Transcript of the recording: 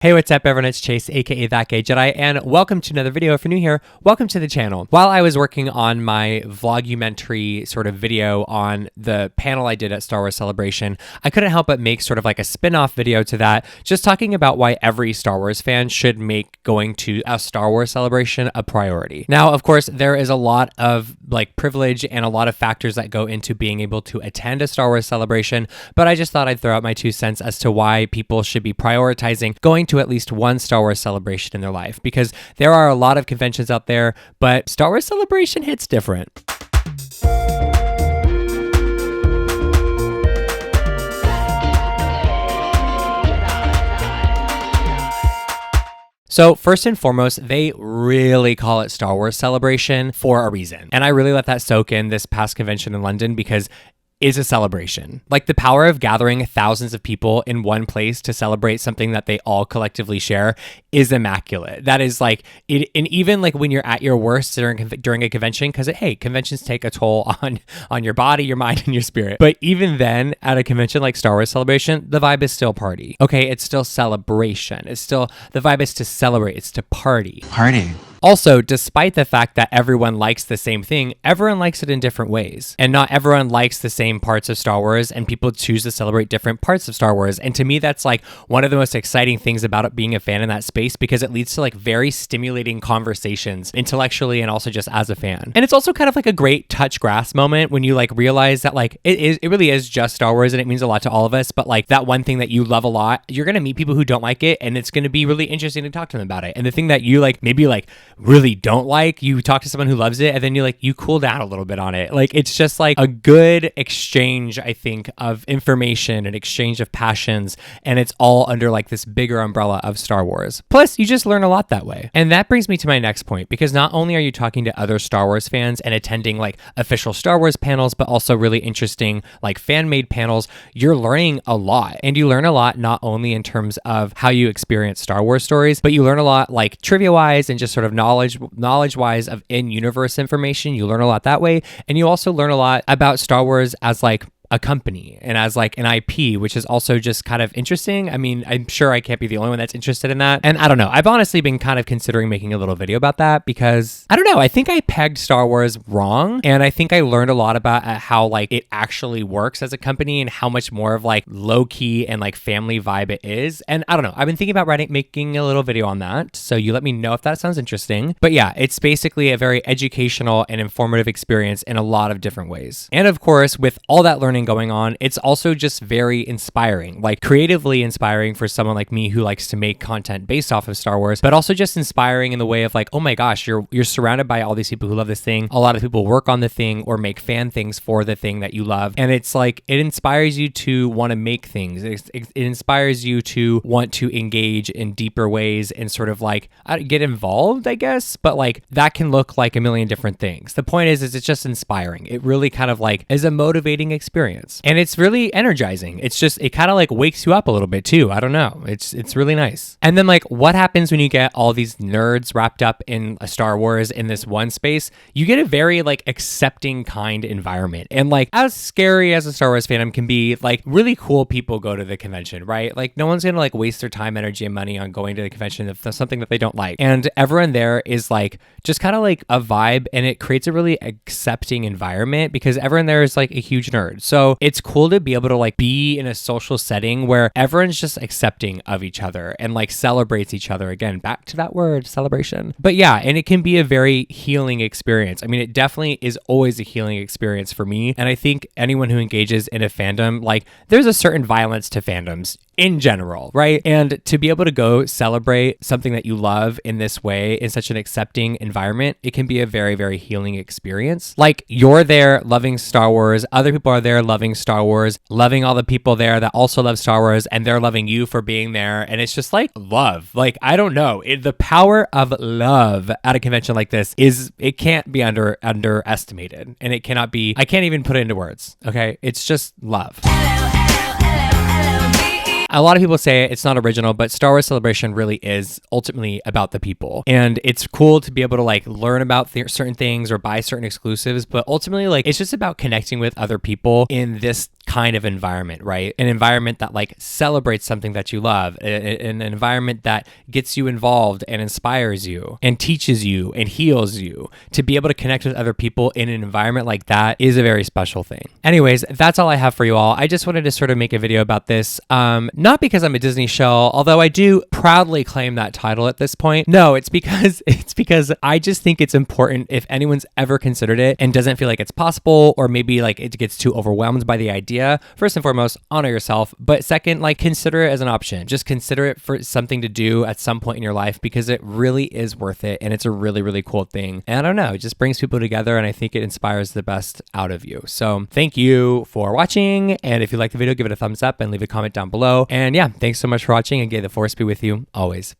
Hey, what's up everyone? It's Chase, aka That Gay Jedi, and welcome to another video. If you're new here, welcome to the channel. While I was working on my vlogumentary sort of video on the panel I did at Star Wars Celebration, I couldn't help but make sort of like a spin-off video to that, just talking about why every Star Wars fan should make going to a Star Wars Celebration a priority. Now, of course, there is a lot of like privilege and a lot of factors that go into being able to attend a Star Wars Celebration, but I just thought I'd throw out my 2 cents as to why people should be prioritizing going to at least one Star Wars Celebration in their life, because there are a lot of conventions out there, but Star Wars Celebration hits different. So first and foremost, they really call it Star Wars Celebration for a reason. And I really let that soak in this past convention in London because is a celebration. Like the power of gathering thousands of people in one place to celebrate something that they all collectively share is immaculate. That is like it, and even like when you're at your worst during a convention, because hey, conventions take a toll on your body, your mind, and your spirit. But even then, at a convention like Star Wars Celebration, the vibe is still party. Okay, it's still celebration. It's still the vibe is to celebrate. It's to party. Party. Also, despite the fact that everyone likes the same thing, everyone likes it in different ways. And not everyone likes the same parts of Star Wars, and people choose to celebrate different parts of Star Wars. And to me, that's like one of the most exciting things about it being a fan in that space, because it leads to like very stimulating conversations intellectually and also just as a fan. And it's also kind of like a great touch grass moment when you like realize that like it really is just Star Wars and it means a lot to all of us, but like that one thing that you love a lot, you're going to meet people who don't like it, and it's going to be really interesting to talk to them about it. And the thing that you like maybe like really don't like, you talk to someone who loves it, and then you cool down a little bit on it. Like it's just like a good exchange, I think, of information and exchange of passions, and it's all under like this bigger umbrella of Star Wars. Plus, you just learn a lot that way. And that brings me to my next point, because not only are you talking to other Star Wars fans and attending like official Star Wars panels, but also really interesting like fan-made panels, you're learning a lot. And you learn a lot not only in terms of how you experience Star Wars stories, but you learn a lot like trivia-wise and just sort of knowledge-wise of in-universe information. You learn a lot that way. And you also learn a lot about Star Wars as like a company and as like an IP, which is also just kind of interesting. I mean, I'm sure I can't be the only one that's interested in that. And I don't know, I've honestly been kind of considering making a little video about that, because I don't know, I think I pegged Star Wars wrong. And I think I learned a lot about how like it actually works as a company and how much more of like low key and like family vibe it is. And I don't know, I've been thinking about making a little video on that. So you let me know if that sounds interesting. But yeah, it's basically a very educational and informative experience in a lot of different ways. And of course, with all that learning going on, it's also just very inspiring, like creatively inspiring for someone like me who likes to make content based off of Star Wars, but also just inspiring in the way of like, oh my gosh, you're surrounded by all these people who love this thing. A lot of people work on the thing or make fan things for the thing that you love. And it's like, it inspires you to want to make things. It inspires you to want to engage in deeper ways and sort of like get involved, I guess. But like that can look like a million different things. The point is it's just inspiring. It really kind of like is a motivating experience. And it's really energizing. It's just, it kind of like wakes you up a little bit too. I don't know. It's really nice. And then like what happens when you get all these nerds wrapped up in a Star Wars in this one space? You get a very like accepting kind environment. And like as scary as a Star Wars fandom can be, like really cool people go to the convention, right? Like no one's going to like waste their time, energy, and money on going to the convention if there's something that they don't like. And everyone there is like just kind of like a vibe, and it creates a really accepting environment because everyone there is like a huge nerd. So it's cool to be able to like be in a social setting where everyone's just accepting of each other and like celebrates each other. Again, back to that word, celebration. But yeah, and it can be a very healing experience. I mean, it definitely is always a healing experience for me. And I think anyone who engages in a fandom, like there's a certain violence to fandoms in general, right? And to be able to go celebrate something that you love in this way, in such an accepting environment, it can be a very, very healing experience. Like you're there loving Star Wars, other people are there loving Star Wars, loving all the people there that also love Star Wars, and they're loving you for being there. And it's just like love. Like, I don't know. The power of love at a convention like this it can't be underestimated. And I can't even put it into words. Okay. It's just love. A lot of people say it's not original, but Star Wars Celebration really is ultimately about the people. And it's cool to be able to like learn about certain things or buy certain exclusives, but ultimately like it's just about connecting with other people in this kind of environment, right? An environment that like celebrates something that you love, an environment that gets you involved and inspires you and teaches you and heals you. To be able to connect with other people in an environment like that is a very special thing. Anyways, that's all I have for you all. I just wanted to sort of make a video about this, not because I'm a Disney shill, although I do proudly claim that title at this point. No, it's because I just think it's important if anyone's ever considered it and doesn't feel like it's possible, or maybe like it gets too overwhelmed by the idea. First and foremost, honor yourself. But second, like consider it as an option. Just consider it for something to do at some point in your life, because it really is worth it. And it's a really, really cool thing. And I don't know, it just brings people together, and I think it inspires the best out of you. So thank you for watching. And if you like the video, give it a thumbs up and leave a comment down below. And yeah, thanks so much for watching, and may the force be with you always.